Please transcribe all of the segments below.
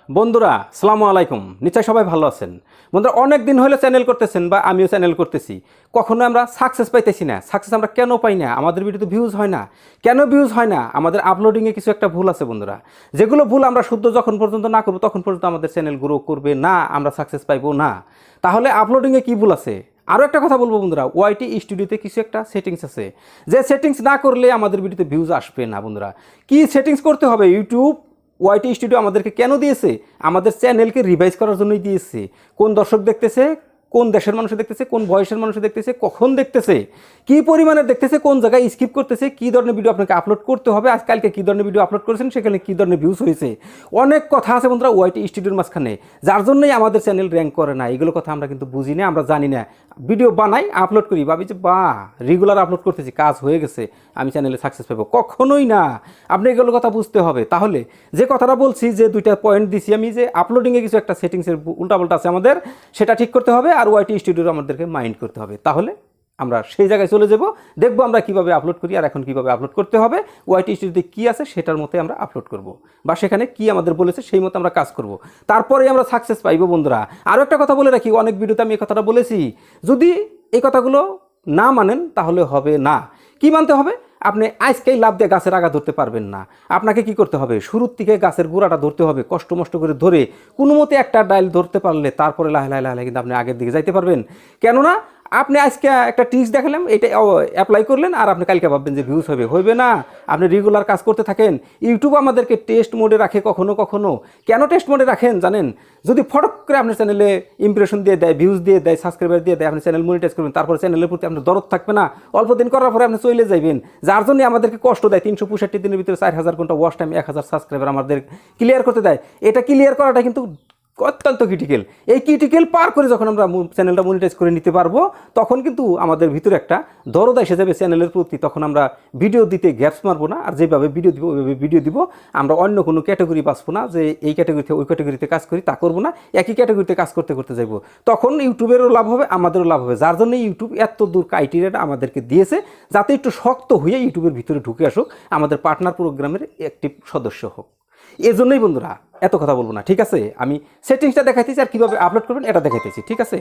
বন্ধুরা আসসালামু আলাইকুম। নিশ্চয় সবাই ভালো আছেন। বন্ধুরা অনেক দিন হলো চ্যানেল করতেছেন বা আমিও চ্যানেল করতেছি, কখনো আমরা সাকসেস পাইতেছি না। সাকসেস আমরা কেন পাই না? আমাদের ভিডিওতে ভিউজ হয় না। কেন ভিউজ হয় না? আমাদের আপলোডিংয়ে কিছু একটা ভুল আছে বন্ধুরা। যেগুলো ভুল আমরা শুদ্ধ যখন পর্যন্ত না করবো তখন পর্যন্ত আমাদের চ্যানেল গ্রো করবে না, আমরা সাকসেস পাইবো না। তাহলে আপলোডিংয়ে কী ভুল আছে? আরও একটা কথা বলবো বন্ধুরা, ওয়াইটি স্টুডিওতে কিছু একটা সেটিংস আছে, যে সেটিংস না করলে আমাদের ভিডিওতে ভিউজ আসবে না বন্ধুরা। কী সেটিংস করতে হবে? ইউটিউব ওয়াইটি স্টুডিও আমাদেরকে কেন দিয়েছে? আমাদের চ্যানেলকে রিভাইজ করার জন্যই দিয়েছে। কোন দর্শক দেখতেছে, কোন দেশের মানুষ দেখতেছে, কোন বয়সের মানুষ দেখতেছে, কখন দেখতেছে, কী পরিমাণে দেখতেছে, কোন জায়গায় স্কিপ করতেছে, কী ধরনের ভিডিও আপনাকে আপলোড করতে হবে, আজকালকে কী ধরনের ভিডিও আপলোড করেছেন, সেখানে কী ধরনের ভিউজ হয়েছে, অনেক কথা আছে বন্ধুরা ওয়াইটি স্টুডিওর মাঝখানে, যার জন্যই আমাদের চ্যানেল র্যাঙ্ক করে না। এগুলো কথা আমরা কিন্তু বুঝি না, আমরা জানি না। ভিডিও বানাই, আপলোড করি, ভাবি যে রেগুলার আপলোড করতেছি, কাজ হয়ে গেছে, আমি চ্যানেলে সাকসেস পাবো। কখনোই না। আপনি এগুলো কথা বুঝতে হবে। তাহলে যে কথাটা বলছি, যে দুইটা পয়েন্ট দিছি আমি, যে আপলোডিংয়ে কিছু একটা সেটিংসের উল্টাপাল্টা আছে আমাদের, সেটা ঠিক করতে হবে। আর ওয়াইটি স্টুডিও আমাদেরকে মাইন্ড করতে হবে। তাহলে আমরা সেই জায়গায় চলে যাব, দেখবো আমরা কীভাবে আপলোড করি আর এখন কীভাবে আপলোড করতে হবে। ওয়াইটি স্টুডিওতে কী আছে সেটার মতো আমরা আপলোড করব, বা সেখানে কী আমাদের বলেছে সেই মতো আমরা কাজ করব। তারপরে আমরা সাকসেস পাইবো বন্ধুরা। আরও একটা কথা বলে রাখি, অনেক ভিডিওতে আমি এই কথাটা বলেছি, যদি এই কথাগুলো না মানেন তাহলে হবে না। কি মানতে হবে? আপনি আজকেই লাভ দিয়ে গাছের আগা ধরতে পারবেন না। আপনাকে কি করতে হবে? শুরুর থেকে গাছের গোড়াটা ধরতে হবে, কষ্ট মষ্ট করে ধরে কোনো মতে একটা ডাইল ধরতে পারলে তারপরে লাহে লাহে লাহে কিন্তু আপনি আগের দিকে যাইতে পারবেন। কেননা আপনি আজকে একটা ট্রিক্স দেখালাম, এটা অ্যাপ্লাই করলেন আর আপনি কালকে ভাববেন যে ভিউজ হবে না। আপনি রেগুলার কাজ করতে থাকেন। ইউটিউব আমাদেরকে টেস্ট মোডে রাখে কখনো কখনো। কেন টেস্ট মোডে রাখেন জানেন? যদি ফটক করে আপনার চ্যানেলে ইমপ্রেশন দিয়ে দেয়, ভিউজ দিয়ে দেয়, সাবস্ক্রাইবার দিয়ে দেয়, আপনি চ্যানেল মনিটাইজ করবেন, তারপরে চ্যানেলের প্রতি আপনার দরদ থাকবে না। অল্প দিন করার পরে আপনি চলে যাবেন। যার জন্য আমাদেরকে কষ্ট দেয়, 365 দিনের ভিতরে 4000 ঘন্টা ওয়াচ টাইম, 1000 সাবস্ক্রাইবার আমাদের ক্লিয়ার করতে দেয়। এটা ক্লিয়ার করাটা কিন্তু অত্যন্ত ক্রিটিক্যাল। এই ক্রিটিক্যাল পার করে যখন আমরা চ্যানেলটা মনিটাইজ করে নিতে পারবো, তখন কিন্তু আমাদের ভিতরে একটা দরদ এসে যাবে চ্যানেলের প্রতি। তখন আমরা ভিডিও দিতে গ্যাপস মারবো না, আর যেভাবে ভিডিও দিব ওইভাবে ভিডিও দিব। আমরা অন্য কোনো ক্যাটাগরি বাঁচবো না, যে এই ক্যাটাগরিতে ওই ক্যাটাগরিতে কাজ করি তা করবো না, একই ক্যাটাগরিতে কাজ করতে করতে যাবো। তখন ইউটিউবেরও লাভ হবে, আমাদেরও লাভ হবে। যার জন্য ইউটিউব এত দূর ক্রাইটেরিয়াটা আমাদেরকে দিয়েছে, যাতে একটু শক্ত হয়ে ইউটিউবের ভিতরে ঢুকে আসুক, আমাদের পার্টনার প্রোগ্রামের অ্যাক্টিভ সদস্য হোক। এজন্যই বন্ধুরা এত কথা বলবো না, ঠিক আছে? আমি সেটিংসটা দেখাইতেছি আর কীভাবে আপলোড করবেন এটা দেখাইতেছি, ঠিক আছে?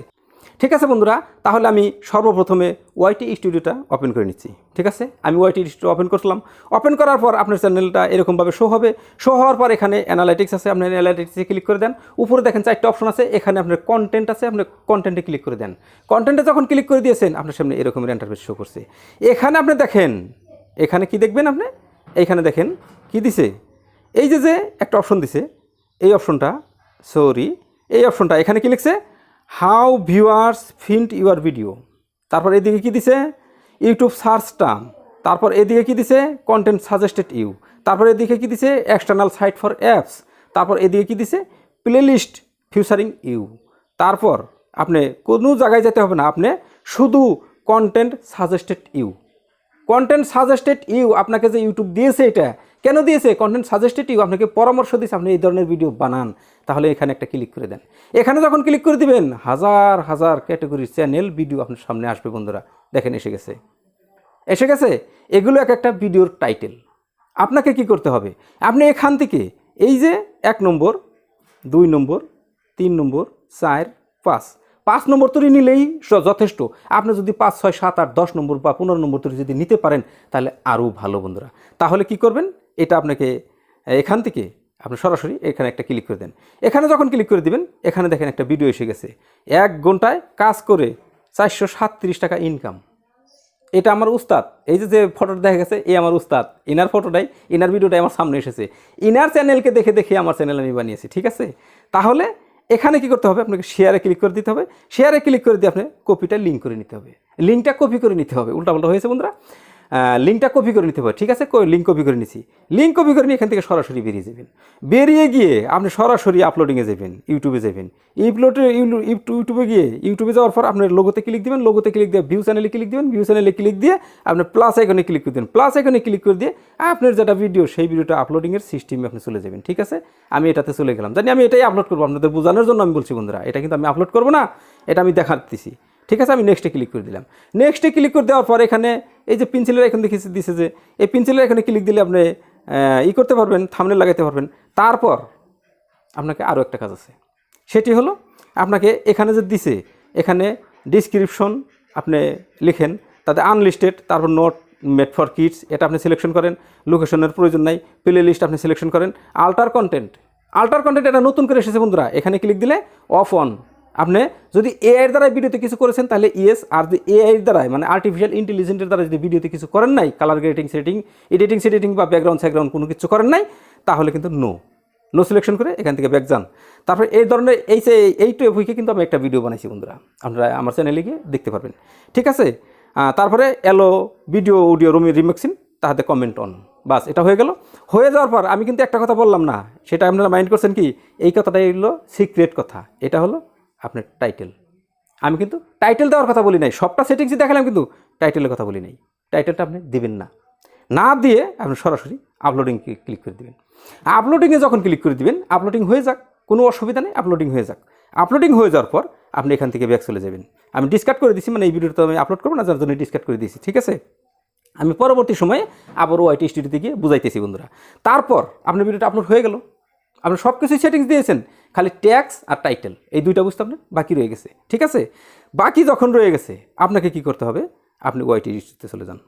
ঠিক আছে বন্ধুরা, তাহলে আমি সর্বপ্রথমে ওয়াইটি স্টুডিওটা ওপেন করে নিচ্ছি, ঠিক আছে? আমি ওয়াইটি স্টুডিও ওপেন করলাম। ওপেন করার পর আপনার চ্যানেলটা এরকমভাবে শো হবে। শো হওয়ার পর এখানে অ্যানালাইটিক্স আছে, আপনি অ্যানালাইটিক্সে ক্লিক করে দেন। উপরে দেখেন 4টা অপশন আছে, এখানে আপনার কন্টেন্ট আছে, আপনি কন্টেন্টে ক্লিক করে দেন। কন্টেন্টে যখন ক্লিক করে দিয়েছেন, আপনার সামনে এরকমের ইন্টারফেস শো করছে। এখানে আপনি দেখেন, এখানে কি দেখবেন আপনি? এইখানে দেখেন কি দিছে, এই যে একটা অপশন দিছে, এই অপশনটা, এই অপশনটা এখানে কি লিখছে? How viewers find your video. তারপর এদিকে কি দিছে? YouTube search term. তারপর এদিকে কি দিছে? Content suggested you. তারপর এদিকে কি দিছে? External site for apps. তারপর এদিকে কি দিছে? Playlist featuring you. তারপর আপনি কোনো জায়গায় যেতে হবে না, আপনি শুধু content suggested you. Content suggested you আপনাকে যে ইউটিউব দিয়েছে, এটা কেন দিয়েছে? কন্টেন্ট সাজেস্টেড ইউ আপনাকে পরামর্শ দিয়েছে আপনি এই ধরনের ভিডিও বানান। তাহলে এখানে একটা ক্লিক করে দেন। এখানে যখন ক্লিক করে দিবেন, হাজার হাজার ক্যাটাগরির চ্যানেল ভিডিও আপনার সামনে আসবে বন্ধুরা। দেখেন এসে গেছে। এগুলো একটা ভিডিওর টাইটেল। আপনাকে কি করতে হবে? আপনি এখান থেকে এই যে 1 নম্বর, 2 নম্বর, 3 নম্বর, 4, 5 নম্বর তৈরি নিলেই যথেষ্ট। আপনি যদি 5, 6, 7, 8, 10 নম্বর বা 15 নম্বর তৈরি যদি নিতে পারেন, তাহলে আরও ভালো বন্ধুরা। তাহলে কি করবেন? এটা আপনাকে এখান থেকে আপনি সরাসরি এখানে একটা ক্লিক করে দেন। এখানে যখন ক্লিক করে দিবেন, এখানে দেখেন একটা ভিডিও এসে গেছে, 1 ঘন্টায় কাজ করে 437 টাকা ইনকাম। এটা আমার উস্তাদ, এই যে ফটোটা দেখা গেছে, এই আমার উস্তাদ। ইনার ফটোটাই, ইনার ভিডিওটাই আমার সামনে এসেছে। ইনার চ্যানেলকে দেখে দেখে আমার চ্যানেল আমি বানিয়েছি, ঠিক আছে? তাহলে এখানে কি করতে হবে? আপনাকে শেয়ারে ক্লিক করে দিতে হবে। শেয়ারে ক্লিক করে দিয়ে আপনি কপিটা লিঙ্ক করে নিতে হবে, লিঙ্কটা কপি করে নিতে হবে। উল্টাপাল্টা হয়েছে বন্ধুরা, লিঙ্কটা কপি করে নিতে হবে, ঠিক আছে? লিঙ্ক কপি করে নিছি। লিঙ্ক কপি করে নিয়ে এখান থেকে সরাসরি বেরিয়ে যাবেন। বেরিয়ে গিয়ে আপনি সরাসরি আপলোডিংয়ে যাবেন, ইউটিউবে যাবেন। ইউটিউবে গিয়ে ইউটিউবে যাওয়ার পর আপনার লোগোতে ক্লিক দিবেন, লোগোতে ক্লিক দিয়ে ভিউ চ্যানেলে ক্লিক দিবেন, ভিউ চ্যানেলে ক্লিক দিয়ে আপনি প্লাস আইকনে ক্লিক করে দেবেন। প্লাস আইকনে ক্লিক করে দিয়ে আপনার যেটা ভিডিও, সেই ভিডিওটা আপলোডিংয়ের সিস্টেমে আপনি চলে যাবেন, ঠিক আছে? আমি এটাতে চলে গেলাম, জানি আমি এটাই আপলোড করবো। আপনাদের বোঝানোর জন্য আমি বলছি বন্ধুরা, এটা কিন্তু আমি আপলোড করবো না, এটা আমি দেখাচ্ছি, ঠিক আছে? আমি নেক্সটে ক্লিক করে দিলাম। নেক্সটে ক্লিক করে দেওয়ার পর এখানে এই যে পেন্সিলের এখানে দিছে, যে এই পেন্সিলের এখানে ক্লিক দিলে আপনি করতে পারবেন, থাম্বনেল লাগাইতে পারবেন। তারপর আপনাকে আরও একটা কাজ আছে, সেটি হলো আপনাকে এখানে যে দিছে এখানে ডিসক্রিপশন আপনি লিখেন, তাতে আনলিস্টেড, তারপর নোট মেড ফর কিডস এটা আপনি সিলেকশন করেন, লোকেশনের প্রয়োজন নাই, প্লে লিস্ট আপনি সিলেকশন করেন, আল্টার কন্টেন্ট এটা নতুন করে এসেছে বন্ধুরা, এখানে ক্লিক দিলে অফ অন। আপনি যদি এআইয়ের দ্বারা ভিডিওতে কিছু করেছেন তাহলে ইয়েস, আর যদি এআইয়ের দ্বারাই মানে আর্টিফিশিয়াল ইন্টেলিজেন্সের দ্বারা যদি ভিডিওতে কিছু করেন নাই, কালার গ্রেডিং এডিটিং বা ব্যাকগ্রাউন্ড কোনো কিছু করেন নাই, তাহলে কিন্তু নো সিলেকশন করে এখান থেকে ব্যাক যান। তারপরে এই ধরনের এই টপিকে কিন্তু আমি একটা ভিডিও বানাইছি বন্ধুরা, আপনারা আমার চ্যানেলে গিয়ে দেখতে পারবেন, ঠিক আছে। তারপরে এলো ভিডিও অডিও রিমিক্সিং, তাহাতে কমেন্ট অন, বাস এটা হয়ে গেল। হয়ে যাওয়ার পর আমি কিন্তু একটা কথা বললাম না, সেটা আপনারা মাইন্ড করছেন কি, এই কথাটাই হলো সিক্রেট কথা, এটা হলো আপনার টাইটেল। আমি কিন্তু টাইটেল দেওয়ার কথা বলি নাই, সবটা সেটিংসই দেখালাম, কিন্তু টাইটেলের কথা বলি নাই। টাইটেলটা আপনি দিবেন না দিয়ে আপনি সরাসরি আপলোডিং ক্লিক করে দেবেন। আপলোডিংয়ে যখন ক্লিক করে দিবেন, আপলোডিং হয়ে যাক, কোনো অসুবিধা নেই, আপলোডিং হয়ে যাক। আপলোডিং হয়ে যাওয়ার পর আপনি এখান থেকে ব্যাক চলে যাবেন। আমি ডিসকার্ড করে দিচ্ছি, মানে এই ভিডিওটা আমি আপলোড করবো না, যার জন্য ডিসকার্ড করে দিয়েছি, ঠিক আছে। আমি পরবর্তী সময়ে আবার ওয়াইটি স্টুডিওতে গিয়ে বুঝাইতেছি বন্ধুরা। তারপর আপনার ভিডিওটা আপলোড হয়ে গেল, আপনি সব কিছুই সেটিংস দিয়েছেন, খালি ট্যাক্স আর টাইটেল এই দুইটা বুঝতে আপনার বাকি রয়ে গেছে, ঠিক আছে। বাকি যখন রয়ে গেছে আপনাকে কি করতে হবে, আপনি ওয়াইটি স্টুডিওতে চলে যান।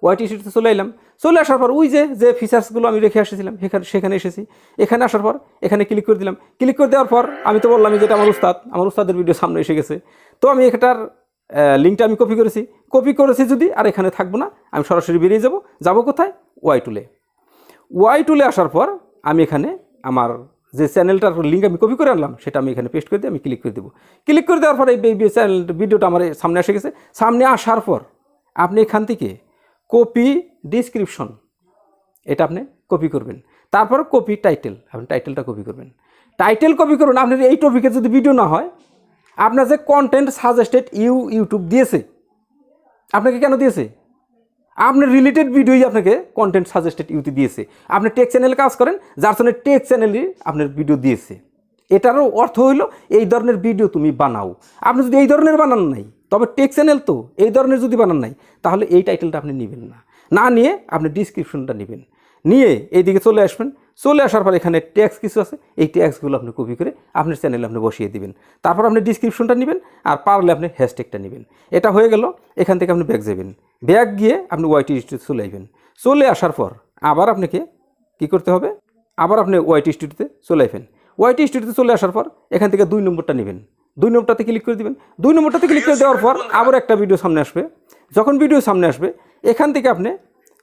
ওয়াইটি স্টুডিওতে চলে এলাম, চলে আসার পর ওই যে ফিচার্সগুলো আমি রেখে এসেছিলাম সেখানে এসেছি। এখানে আসার পর এখানে ক্লিক করে দিলাম। ক্লিক করে দেওয়ার পর আমি তো বললাম যেটা আমার উস্তাদের ভিডিও সামনে এসে গেছে, তো আমি এটার লিঙ্কটা আমি কপি করেছি যদি, আর এখানে থাকবো না, আমি সরাসরি বেরিয়ে যাব কোথায়, ওয়াই টুলে আসার পর আমি এখানে আমার যে চ্যানেলটার লিঙ্ক আমি কপি করে আনলাম সেটা আমি এখানে পেস্ট করে দিয়ে আমি ক্লিক করে দেবো। ক্লিক করে দেওয়ার পর এই চ্যানেল ভিডিওটা আমার সামনে এসে গেছে। সামনে আসার পর আপনি এখান থেকে কপি ডিসক্রিপশন এটা আপনি কপি করবেন, তারপর কপি টাইটেল, আপনি টাইটেলটা কপি করবেন। টাইটেল কপি করবেন, আপনার এই টপিকের যদি ভিডিও না হয়, আপনার যে কন্টেন্ট সাজেস্টেড ইউটিউব দিয়েছে, আপনাকে কেন দিয়েছে, আপনার রিলেটেড ভিডিওই আপনাকে কন্টেন্ট সাজেস্টেড ইউটিউব দিয়েছে। আপনি টেক চ্যানেলে কাজ করেন, যার জন্য টেক চ্যানেলই আপনার ভিডিও দিয়েছে। এটারও অর্থ হইল এই ধরনের ভিডিও তুমি বানাও। আপনি যদি এই ধরনের বানান নাই, তবে টেক চ্যানেল তো এই ধরনের যদি বানান নাই, তাহলে এই টাইটেলটা আপনি নেবেন না নিয়ে আপনি ডিসক্রিপশনটা নেবেন, নিয়ে এইদিকে চলে আসবেন। চলে আসার পর এখানে ট্যাক্স কিছু আছে, এই ট্যাক্সগুলো আপনি কপি করে আপনার চ্যানেলে আপনি বসিয়ে দিবেন। তারপর আপনি ডিসক্রিপশনটা নেবেন, আর পারলে আপনি হ্যাশট্যাগটা নেবেন। এটা হয়ে গেল। এখান থেকে আপনি ব্যাক যাবেন, ব্যাক গিয়ে আপনি ওয়াইটি স্টুডিওতে চলে আসবেন। চলে আসার পর আবার আপনাকে কী করতে হবে, আবার আপনি ওয়াইটি স্টুডিওতে চলে আসবেন। ওয়াইটি স্টুডিওতে চলে আসার পর এখান থেকে 2 নম্বরটা নেবেন, 2 নম্বরটাতে ক্লিক করে দেবেন। 2 নম্বরটাতে ক্লিক করে দেওয়ার পর আবার একটা ভিডিও সামনে আসবে। যখন ভিডিও সামনে আসবে, এখান থেকে আপনি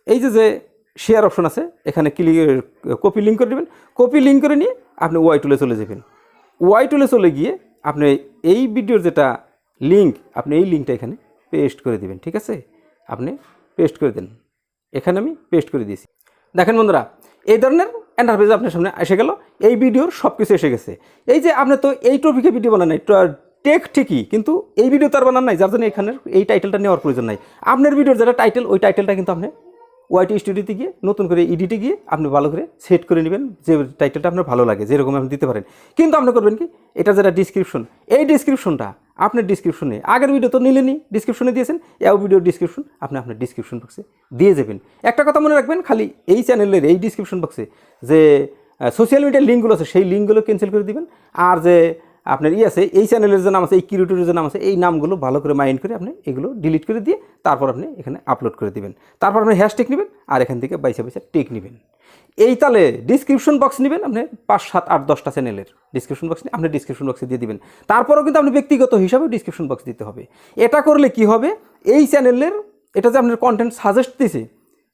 এই যে শেয়ার অপশন আছে, এখানে কপি লিঙ্ক করে দেবেন। কপি লিঙ্ক করে নিয়ে আপনি ওয়াই টুলে চলে যাবেন। ওয়াই টুলে চলে গিয়ে আপনি এই ভিডিওর যেটা লিঙ্ক, আপনি এই লিঙ্কটা এখানে পেস্ট করে দেবেন, ঠিক আছে। আপনি পেস্ট করে দেন, এখানে আমি পেস্ট করে দিয়েছি। দেখেন বন্ধুরা, এই ধরনের ইন্টারফেস আপনার সামনে এসে গেল, এই ভিডিওর সব কিছু এসে গেছে। এই যে আপনি তো এই টপিকে ভিডিও বানান নাই, টেক ঠিকই, কিন্তু এই ভিডিও তার বানান নাই, যার জন্য এখানের এই টাইটেলটা নেওয়ার প্রয়োজন নাই। আপনার ভিডিওর যেটা টাইটেল, ওই টাইটেলটা কিন্তু আপনি ওয়াইটি স্টুডিওতে গিয়ে নতুন করে এডিটে গিয়ে আপনি ভালো করে সেট করে নেবেন, যে টাইটেলটা আপনার ভালো লাগে, যেরকম আপনি দিতে পারেন। কিন্তু আপনি করবেন কি, এটা যেটা ডিসক্রিপশন, এই ডিসক্রিপশনটা আপনার ডিসক্রিপশনে, আগের ভিডিও তো নিলেনি, ডিসক্রিপশনে দিয়েছেন, এই ভিডিওর ডিসক্রিপশন আপনি আপনার ডিসক্রিপশন বক্সে দিয়ে যাবেন। একটা কথা মনে রাখবেন, খালি এই চ্যানেলের এই ডিসক্রিপশন বক্সে যে সোশ্যাল মিডিয়ার লিঙ্কগুলো আছে, সেই লিঙ্কগুলো ক্যান্সেল করে দিবেন। আর যে আপনার আছে এই চ্যানেলের যে নাম আছে, এই কিউরেটরের যে নাম আছে, এই নামগুলো ভালো করে মাইন্ড করে আপনি এগুলো ডিলিট করে দিয়ে তারপর আপনি এখানে আপলোড করে দিবেন। তারপর আপনি হ্যাশট্যাগ নেবেন, আর এখান থেকে বাইসা টেক নেবেন। এই তাহলে ডিসক্রিপশন বক্স নেবেন আপনি 5, 7, 8, 10টা চ্যানেলের ডিসক্রিপশন বক্স আপনি ডিসক্রিপশন বক্সে দিয়ে দিবেন। তারপরেও কিন্তু আপনি ব্যক্তিগত হিসাবে ডিসক্রিপশন বক্স দিতে হবে। এটা করলে কি হবে, এই চ্যানেলের এটা যে আপনার কন্টেন্ট সাজেস্ট দিছে,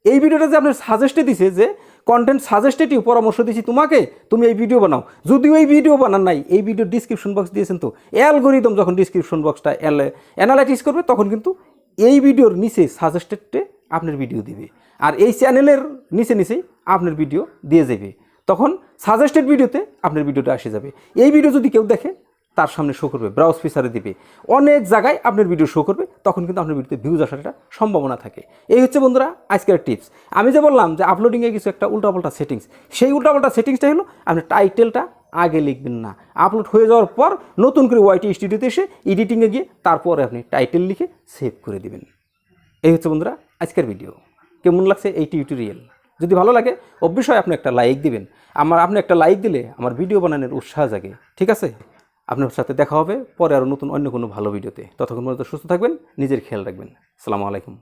এই ভিডিওটা যে আপনার সাজেস্টে দিছে, যে কন্টেন্ট সাজেস্টেটিভ পরামর্শ দিছি তোমাকে, তুমি এই ভিডিও বানাও। যদিও এই ভিডিও বানান নাই, এই ভিডিও ডিসক্রিপশন বক্স দিয়েছেন, তো অ্যালগরিদম যখন ডিসক্রিপশন বক্সটা অ্যানালাইটিস করবে, তখন কিন্তু এই ভিডিওর নিচে সাজেস্টেডে আপনার ভিডিও দিবে, আর এই চ্যানেলের নিচেই আপনার ভিডিও দিয়ে যাবে। তখন সাজেস্টেড ভিডিওতে আপনার ভিডিওটা এসে যাবে। এই ভিডিও যদি কেউ দেখে, তার সামনে শো করবে, ব্রাউজ ফিচারে দিবে, অনেক জায়গায় আপনার ভিডিও শো করবে, তখন কিন্তু আপনার ভিডিওতে ভিউজ আসার একটা সম্ভাবনা থাকে। এই হচ্ছে বন্ধুরা আজকের টিপস। আমি যে বললাম যে আপলোডিংয়ে কিছু একটা উল্টাপাল্টা সেটিংস, সেই উল্টাপাল্টা সেটিংসটা হলো আপনি টাইটেলটা আগে লিখবেন না, আপলোড হয়ে যাওয়ার পর নতুন করে ওয়াইটি স্টুডিওতে এসে এডিটিংয়ে গিয়ে তারপরে আপনি টাইটেল লিখে সেভ করে দিবেন। এই হচ্ছে বন্ধুরা আজকের ভিডিও। কেমন লাগছে এই টিউটোরিয়াল? যদি ভালো লাগে অবশ্যই আপনি একটা লাইক দিবেন। আপনি একটা লাইক দিলে আমার ভিডিও বানানোর উৎসাহ জাগে। ঠিক আছে, আপনার সাথে দেখা হবে পরে আরও নতুন অন্য কোনো ভালো ভিডিওতে। ততক্ষণ পর্যন্ত সুস্থ থাকবেন, নিজের খেয়াল রাখবেন। আসসালামু আলাইকুম।